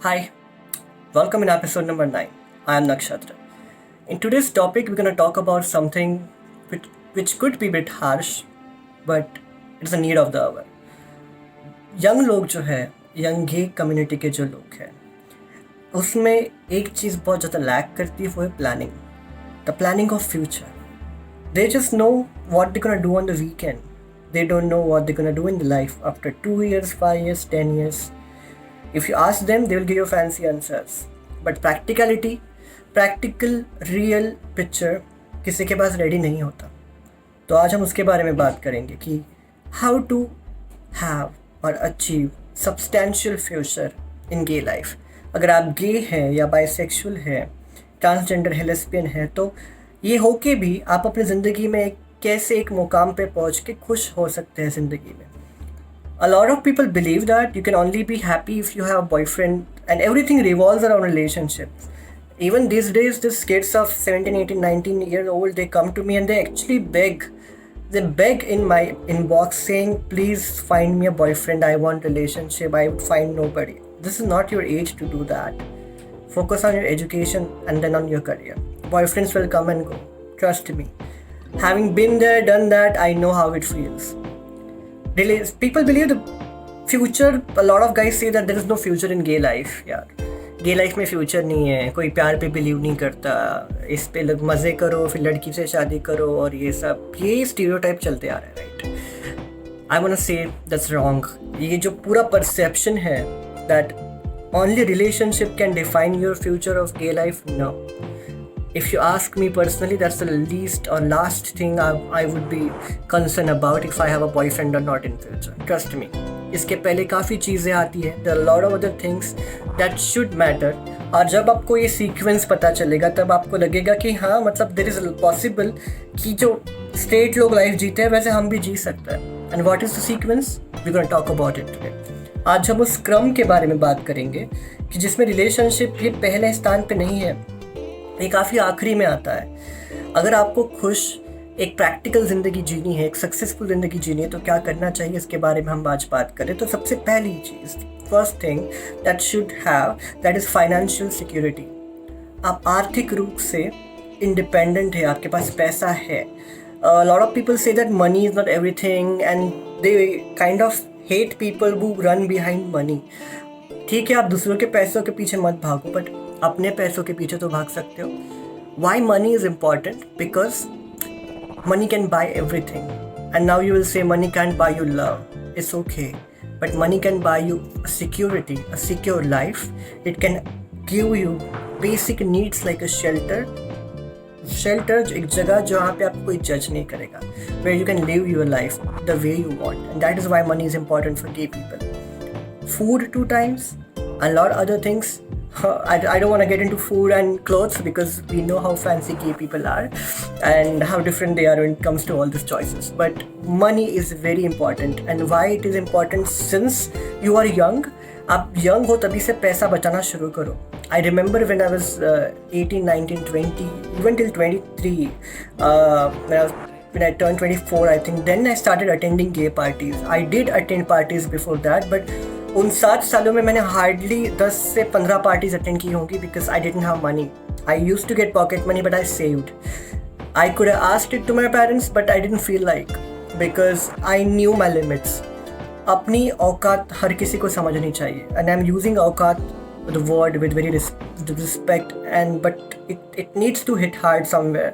Hi, welcome in episode number 9. I am Nakshatra. In today's topic, we're going to talk about something which could be a bit harsh, but it's a need of the hour. Young लोग जो है young गे community के जो लोग हैं उसमें एक चीज़ बहुत ज़्यादा लैक करती है वो है planning the planning of future they just know what they gonna do on the weekend they don't know what they're going to do in the life after 2 years 5 years 10 years. If you ask them, they will give you fancy answers. But practical, real picture किसी के पास ready नहीं होता. तो आज हम उसके बारे में बात करेंगे कि how to have or achieve substantial future in gay life. अगर आप गे हैं या बाइसेक्सुअल हैं, ट्रांसजेंडर है, लेस्बियन है, तो ये होके भी आप अपनी ज़िंदगी में कैसे एक मुकाम पे पहुँच के खुश हो सकते हैं ज़िंदगी में. A lot of people believe that you can only be happy if you have a boyfriend and everything revolves around relationships. Even these days, these kids of 17, 18, 19 years old, they come to me and they actually beg. They beg in my inbox saying, please find me a boyfriend, I want relationship, I would find nobody. This is not your age to do that. Focus on your education and then on your career. Boyfriends will come and go, trust me. Having been there, done that, I know how it feels. People believe the future. A lot of guys say that there is no future in gay life. यार गे life में future नहीं है, कोई प्यार पे believe नहीं करता, इस पे लोग मज़े करो फिर लड़की से शादी करो और ये सब ये स्टीरियोटाइप चलते आ रहे हैं. Right, I want to say that's wrong. ये जो पूरा परसेप्शन है that only relationship can define your future of gay life, no. If you ask me personally, that's the least or last thing I would be concerned about if I have a boyfriend or not in future. Trust me. इसके पहले काफ़ी चीज़ें आती हैं. There are a lot of other things that should matter. और जब आपको ये सीक्वेंस पता चलेगा तब आपको लगेगा कि हाँ मतलब there is a possible कि जो स्ट्रेट लोग लाइफ जीते हैं वैसे हम भी जी सकते हैं. And what is the sequence? We're going to talk about it today. आज हम उस क्रम के बारे में बात करेंगे कि जिसमें रिलेशनशिप ये पहले स्थान पे नहीं है, ये काफ़ी आखिरी में आता है. अगर आपको खुश एक प्रैक्टिकल ज़िंदगी जीनी है, एक सक्सेसफुल ज़िंदगी जीनी है, तो क्या करना चाहिए इसके बारे में हम आज बात करें. तो सबसे पहली चीज़, first thing that should have, that is financial security. आप आर्थिक रूप से इंडिपेंडेंट है, आपके पास पैसा है. Lot of people say that money is not everything and they kind of hate people who run behind money. ठीक है, आप दूसरों के पैसों के पीछे मत भागो, बट अपने पैसों के पीछे तो भाग सकते हो. Why money is important? Because money can buy everything. And now you will say money can buy you love. It's okay, but money can buy you security, a secure life. It can give you basic needs like a shelter. एक जगह जहाँ पे आपको कोई जज नहीं करेगा, where you can live your life the way you want. And that is why money is important for gay people. Food 2 times and lot other things. I don't want to get into food and clothes because we know how fancy gay people are and how different they are when it comes to all these choices. But money is very important. And why it is important? Since you are young, आप young हो तभी से पैसा बचाना शुरू करो. I remember when I was 18, 19, 20, even till 23, when I turned 24, I think, then I started attending gay parties. I did attend parties before that, but उन 7 सालों में मैंने हार्डली 10 से 15 पार्टीज अटेंड की होंगी because I didn't have money. I use to get pocket money but I saved. I could have asked it to my parents but I didn't feel like, because I knew my limits. अपनी औकात हर किसी को समझनी चाहिए. And I am using औकात the word with very respect and but it needs to hit hard somewhere.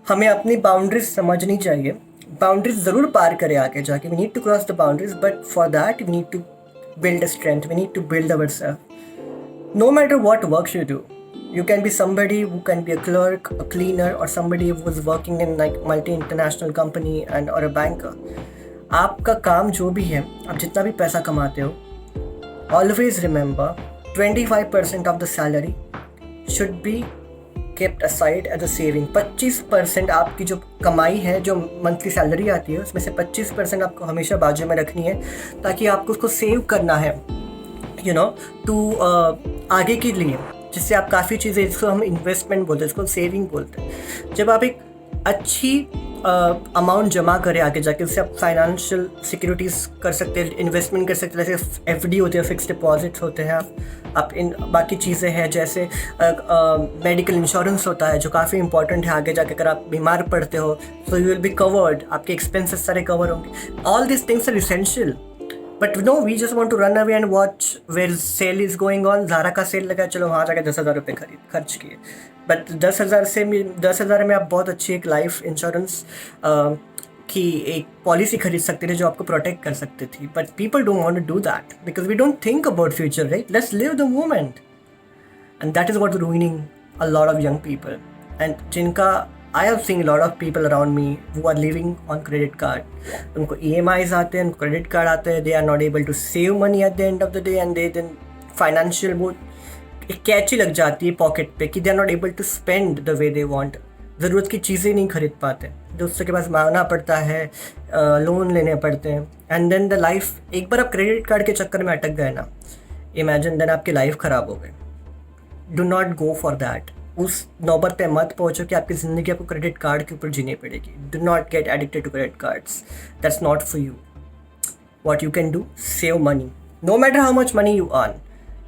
हमें अपनी बाउंड्रीज समझनी चाहिए. बाउंड्रीज ज़रूर पार करें आगे जाके. We need to cross the boundaries, but for that we need to build a strength. We need to build ourselves. No matter what work you do, you can be somebody who can be a clerk, a cleaner, or somebody who is working in like multi-international company and or a banker. आपका काम जो भी है, आप जितना भी पैसा कमाते हो, always remember 25% of the salary should be kept aside as a saving. 25% आपकी जो कमाई है, जो मंथली सैलरी आती है, उसमें से 25% आपको हमेशा बाजू में रखनी है ताकि आपको उसको सेव करना है, यू नो, टू आगे के लिए, जिससे आप काफ़ी चीज़ें, जिसको हम इन्वेस्टमेंट बोलते हैं, इसको सेविंग बोलते हैं. जब आप एक अच्छी अमाउंट जमा करें आगे जाके, उससे आप फाइनेंशियल सिक्योरिटीज़ कर सकते हैं, इन्वेस्टमेंट कर सकते हैं, जैसे एफडी होते हैं, फिक्स डिपॉजिट्स होते हैं। आप इन बाकी चीज़ें हैं जैसे मेडिकल इंश्योरेंस होता है जो काफ़ी इंपॉर्टेंट है आगे जाके, अगर आप बीमार पड़ते हो so you will be covered, आपके एक्सपेंसेस सारे कवर होंगे। All this things are essential, but no we just want to run away and watch where sale is going on. Zara का सेल लगा, चलो वहाँ जाकर 10,000 रुपये खर्च किए, बट 10,000 में आप बहुत अच्छी एक लाइफ इंश्योरेंस की एक पॉलिसी खरीद सकते थे जो आपको प्रोटेक्ट कर सकती थी। But people don't want to do that because we don't think about future, right? Let's live the moment, and that is what ruining a lot of young people. And जिनका I have seen a lot of people around me who are living on credit card. उनको EMIs आते हैं, उनको credit card आते हैं, they are not able to save money at the end of the day and they then financial वो एक कैची लग जाती है पॉकेट पे कि they are not able to spend the way they want. ज़रूरत की चीज़ें नहीं खरीद पाते, दोस्तों के पास मांगना पड़ता है, लोन लेने पड़ते हैं, एंड देन द लाइफ, एक बार आप क्रेडिट कार्ड के चक्कर में अटक गए ना, इमेजिन देन आपकी लाइफ ख़राब हो गई। Do not go for that. उस नौबत पे मत पहुंचो कि आपकी ज़िंदगी आपको क्रेडिट कार्ड के ऊपर जीनी पड़ेगी। Do not get addicted to credit cards, that's not for you. What you can do, save money, no matter how much money you earn.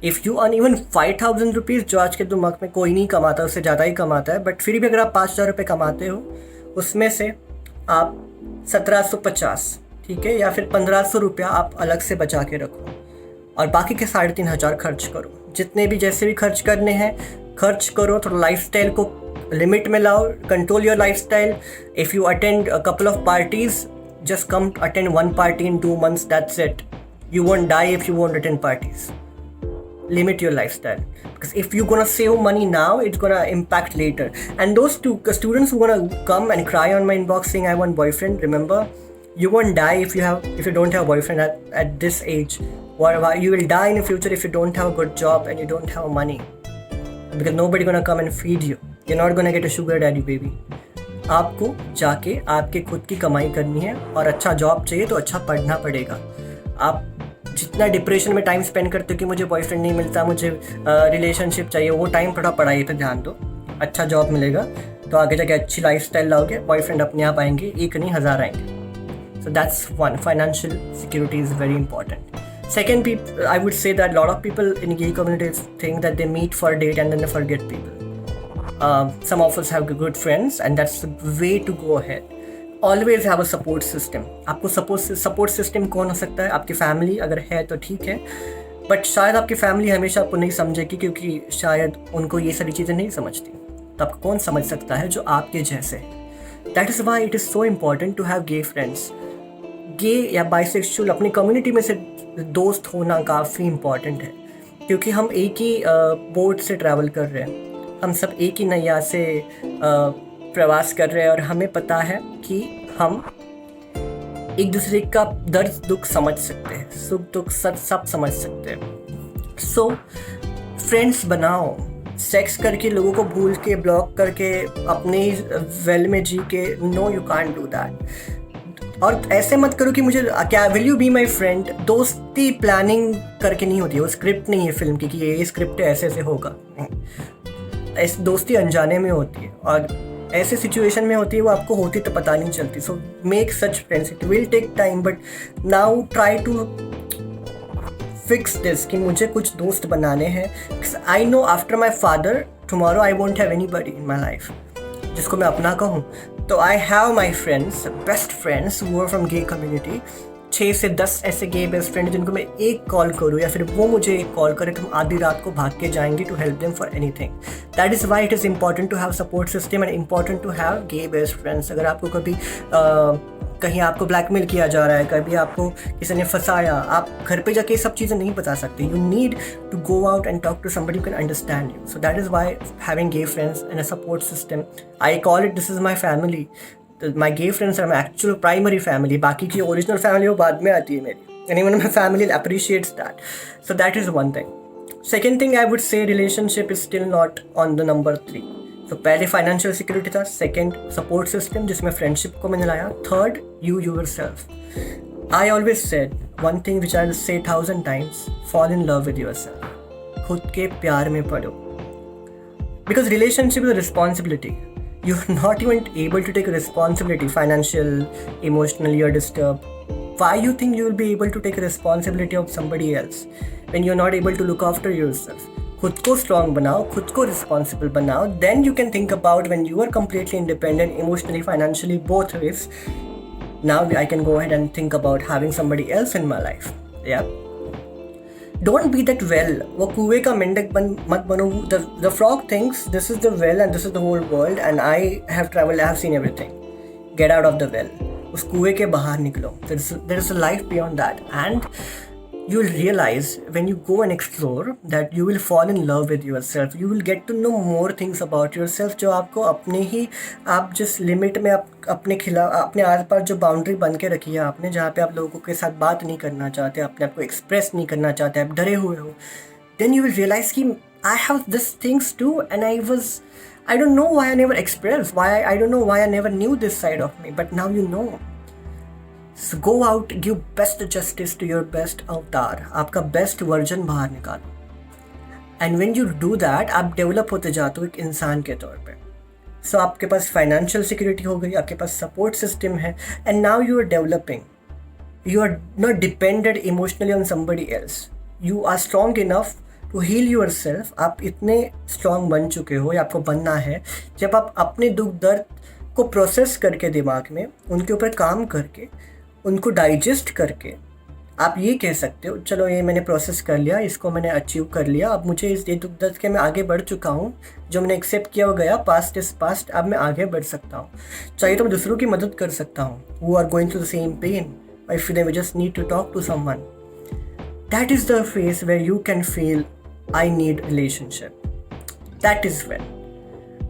If you earn even 5,000 rupees, जो आज के दिमाग में कोई नहीं कमाता, उससे ज़्यादा ही कमाता है, बट फिर भी अगर आप 5,000 रुपये कमाते हो, उसमें से आप 1,750, ठीक है, या फिर 1,500 रुपया आप अलग से बचा के रखो और बाकी के 3,500 खर्च करो। जितने भी जैसे भी खर्च करने हैं खर्च करो, थोड़ा लाइफस्टाइल को लिमिट में लाओ, control your lifestyle. If you attend a couple of parties, just come attend one party in 2 months, that's it. You won't die if you won't attend parties. Limit your lifestyle, because if you're gonna save money now, it's gonna impact later. And those two students who gonna come and cry on my inbox saying I want boyfriend, remember, you won't die if you don't have a boyfriend at this age. You will die in the future if you don't have a good job and you don't have money. Because nobody gonna come and feed you. You're not gonna get a sugar daddy baby. आपको जाके आपके खुद की कमाई करनी है, और अच्छा जॉब चाहिए तो अच्छा पढ़ना पड़ेगा। आप जितना डिप्रेशन में टाइम स्पेंड करते हो कि मुझे बॉयफ्रेंड नहीं मिलता, मुझे रिलेशनशिप चाहिए, वो टाइम थोड़ा पढ़ाई पे ध्यान दो। अच्छा जॉब मिलेगा तो आगे जाके अच्छी लाइफस्टाइल लाओगे, बॉयफ्रेंड अपने आप आएंगे, एक नहीं 1,000 आएंगे। So that's one, financial security is very important. Second, I would say that a lot of people in gay communities think that they meet for a date and then they forget people. Some of us have good friends and that's the way to go ahead. Always have a support system. आपको support system कौन हो सकता है? आपकी family अगर है तो ठीक है, बट शायद आपकी फैमिली हमेशा आपको नहीं समझेगी क्योंकि शायद उनको ये सारी चीज़ें नहीं समझती। तो आपको कौन समझ सकता है? जो आपके जैसे है। That is why it is so important to have gay friends. गे या बाइसेक्सुअल अपनी कम्युनिटी में से दोस्त होना काफ़ी इम्पॉर्टेंट है, क्योंकि हम एक ही बोट से ट्रैवल कर रहे हैं, हम सब एक ही नैया से प्रवास कर रहे हैं, और हमें पता है कि हम एक दूसरे का दर्द दुख समझ सकते हैं, सुख दुख सब समझ सकते हैं। सो फ्रेंड्स बनाओ, सेक्स करके लोगों को भूल के ब्लॉक करके अपने ही वेल में जी के, no you can't do that. और ऐसे मत करो कि मुझे क्या will you be my friend. दोस्ती प्लानिंग करके नहीं होती है, वो स्क्रिप्ट नहीं है फिल्म की कि ये स्क्रिप्ट ऐसे ऐसे होगा। ऐसी दोस्ती अनजाने में होती है और ऐसे सिचुएशन में होती है, वो आपको होती तो पता नहीं चलती। So make such friends, it will take time, but now try to fix this कि मुझे कुछ दोस्त बनाने हैं। I know after my father tomorrow I won't have anybody in my life जिसको मैं अपना कहूँ। तो I have my friends, best friends who are from gay community. 6 से 10 ऐसे गे बेस्ट फ्रेंड जिनको मैं एक कॉल करूँ या फिर वो मुझे एक कॉल करे तो हम आधी रात को भाग के जाएंगे to help them for anything. That is why it is important to have support system and important to have gay best friends. अगर आपको कभी कहीं आपको ब्लैकमेल किया जा रहा है, कभी आपको किसी ने फंसाया, आप घर पे जाके ये सब चीज़ें नहीं बता सकते। You need to go out and talk to somebody who can understand you. So that is why having gay friends and a support system, I call it this is my family. My gay friends are my actual primary family. बाकी की original family वो बाद में आती है मेरी, and even my family appreciates that. So that is one thing. Second thing I would say, relationship is still not on the number 3। तो पहले फाइनेंशियल सिक्योरिटी था, सेकेंड सपोर्ट सिस्टम जिसमें फ्रेंडशिप को मैंने लाया, third you yourself. I always said one thing which I will say 1000 times, fall in love with yourself. खुद के प्यार में पड़ो, because relationship is a responsibility. you're not even able to take responsibility, financial, emotional, you're disturbed. Why you think you will be able to take responsibility of somebody else when you're not able to look after yourself? खुद को strong बनाओ, खुद को responsible बनाओ, then you can think about when you are completely independent emotionally, financially, both ways. Now I can go ahead and think about having somebody else in my life. Yeah. Don't be that well. वो कुएं का मेंढक मत बनो. The frog thinks this is the well and this is the whole world and I have traveled, I have seen everything. Get out of the well. उस कुएं के बाहर निकलो. There is a life beyond that, and you will realize when you go and explore that you will fall in love with yourself. You will get to know more things about yourself जो आपको अपने ही, आप जिस limit में अपने आस पास जो boundary बन के रखी है आपने, जहाँ पे आप लोगों के साथ बात नहीं करना चाहते, अपने आप को एक्सप्रेस नहीं करना चाहते, आप डरे हुए हो, then you will realize कि I have these things too and I don't know why I never expressed, I don't know why I never knew this side of me, but now you know. So go out, give best justice to your best avatar. आपका best version बाहर निकालो. And when you do that, आप develop होते जाते हो एक इंसान के तौर पे. सो आपके पास फाइनेंशियल सिक्योरिटी हो गई, आपके पास सपोर्ट सिस्टम है, and now you are developing. You are not depended emotionally on somebody else. You are strong enough to heal your self. आप इतने स्ट्रॉन्ग बन चुके हो, या आपको बनना है, जब आप अपने दुख दर्द को प्रोसेस करके दिमाग में, उनके ऊपर काम करके, उनको डाइजेस्ट करके, आप ये कह सकते हो चलो ये मैंने प्रोसेस कर लिया, इसको मैंने अचीव कर लिया, अब मुझे इस दुख दर्द के मैं आगे बढ़ चुका हूँ, जो मैंने एक्सेप्ट किया हो गया, पास्ट इज पास्ट, अब मैं आगे बढ़ सकता हूँ. चाहिए तो मैं दूसरों की मदद कर सकता हूँ who are going through the same pain. If they just need to talk to someone. That is the phase where you can feel I need relationship. That is when.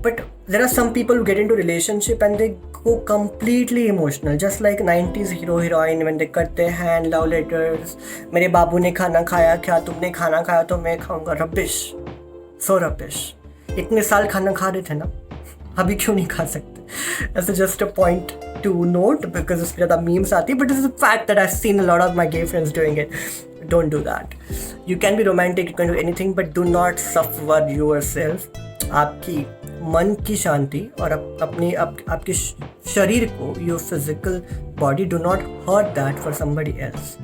But there are some people who get into relationship and they go completely emotional, just like 90s hero heroine when they cut their hand, love letters, मेरे बाबू ने खाना खाया क्या, तुमने खाना खाया तो मैं खाऊंगा. Rubbish, so rubbish. इतने साल खाना खा रहे थे ना, अभी क्यों नहीं खा सकते? That's just a point to note because उसके ज़्यादा memes आती है, but this is a fact that I've seen a lot of my gay friends doing it. Don't do that. You can be romantic, you can do anything, but do not suffer yourself. आपकी मन की शांति और आपके शरीर को, your physical body, do not hurt that for somebody else.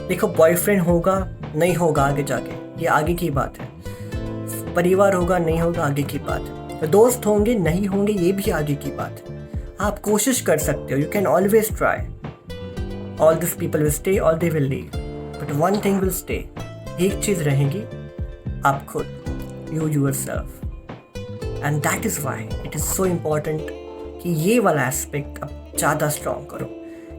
देखो, boyfriend होगा नहीं होगा आगे जाके, ये आगे की बात है. परिवार होगा नहीं होगा आगे की बात है. दोस्त होंगे नहीं होंगे ये भी आगे की बात है. आप कोशिश कर सकते हो. You can always try. All this people will stay, all they will leave, but one thing will stay. एक चीज़ रहेगी, आप खुद, you yourself. And that is why it is so important कि ये वाला एस्पेक्ट आप ज़्यादा स्ट्रॉन्ग करो.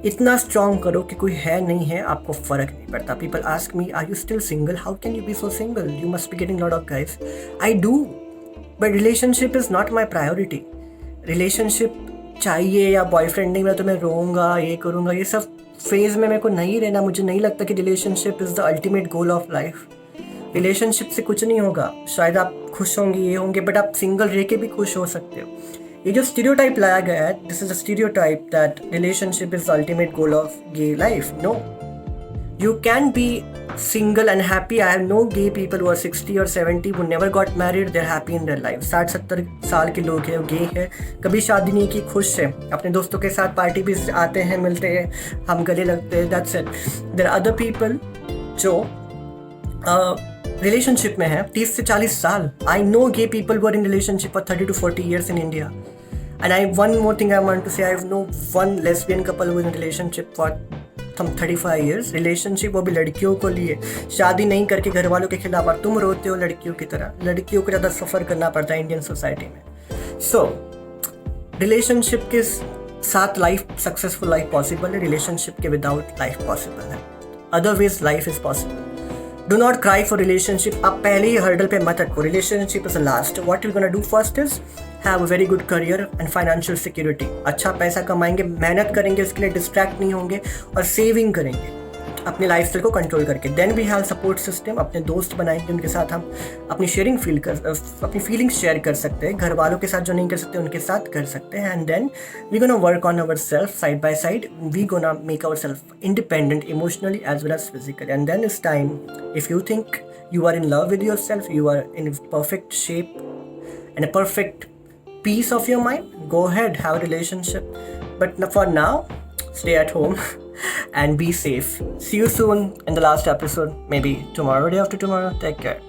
इतना स्ट्रॉन्ग करो कि कोई है नहीं है, आपको फ़र्क नहीं पड़ता. People ask me, are you still single? How can you be so single? You must be getting lot of guys. I do, but relationship is not my priority. Relationship चाहिए या बॉयफ्रेंड नहीं मिला तो मैं रोऊंगा, ये करूँगा, ये सब फेज़ में मेरे को नहीं रहना. मुझे नहीं लगता कि relationship is the ultimate goal of life. Relationship से कुछ नहीं होगा. शायद आप खुश होंगे, ये होंगे, बट आप सिंगल रह के भी खुश हो सकते हो. ये जो स्टीरियोटाइप लाया गया है, this is a stereotype that relationship is the ultimate goal of gay life. No, you can be single and happy. I have no gay people who are 60 और 70 who never got married, they're happy in their life. 60-70 साल के लोग हैं, गे है, कभी शादी नहीं की, खुश है, अपने दोस्तों के साथ पार्टी भी आते हैं, मिलते हैं, हम गले लगते हैं, that's it. There are other people जो रिलेशनशिप में है 30 से 40 साल. I know gay people were in relationship for 30 to 40 years in India. And one more thing I want to say, I know one lesbian couple who is in relationship for some 35 years. Relationship वो भी लड़कियों को लिए, शादी नहीं करके घर वालों के खिलाफ. और तुम रोते हो लड़कियों की तरह. लड़कियों को ज़्यादा सफ़र करना पड़ता है इंडियन सोसाइटी में. सो रिलेशनशिप के साथ लाइफ, सक्सेसफुल लाइफ पॉसिबल है. रिलेशनशिप के विदाउट लाइफ पॉसिबल है. Otherwise life is possible. Do not cry for relationship. आप पहले ही हर्डल पे मत रखो. Relationship is the last. What you're gonna do first is have a very good career and financial security. अच्छा पैसा कमाएंगे, मेहनत करेंगे, इसके लिए डिस्ट्रैक्ट नहीं होंगे, और सेविंग करेंगे अपने लाइफस्टाइल को कंट्रोल करके. Then we have support system. अपने दोस्त बनाएंगे, उनके साथ हम अपनी अपनी फीलिंग्स शेयर कर सकते हैं. घर वालों के साथ जो नहीं कर सकते उनके साथ कर सकते हैं. And then we gonna work on our self side by side. We gonna make our self independent emotionally as well as physically. And then it's time, if you think you are in love with yourself, you are in perfect shape and a perfect peace of your mind, go ahead, have a relationship. But for now, stay at home and be safe. See you soon in the last episode, maybe tomorrow, day after tomorrow. Take care.